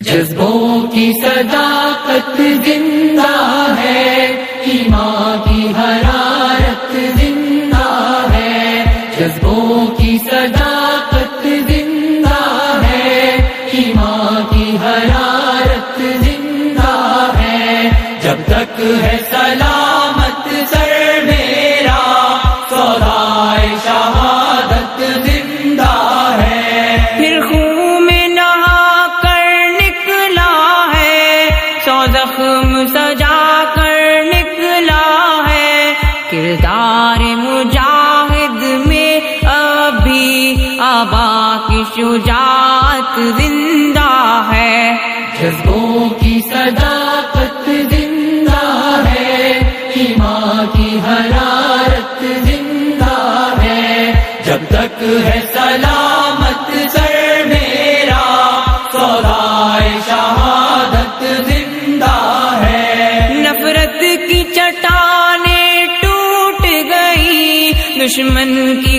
جذبوں کی صداقت زندہ ہے، ایمان کی حرارت زندہ ہے، جذبوں کی صداقت زندہ ہے، ایمان کی حرارت زندہ ہے، جب تک ہے سلامت سر میرا سودائے شہادت زندہ ہے۔ پھر خون میں نہا کر نکلا ہے، سو زخم سجا کر نکلا ہے، کردار مجاہد میں اب بھی آبا کی شجاعت زندہ ہے۔ جذبوں کی صداقت زندہ ہے، ایمان کی حرارت زندہ ہے، جب تک ہے سلامت سر میرا سودائے شہادت زندہ ہے۔ نفرت کی چٹانیں ٹوٹ گئی، دشمن کی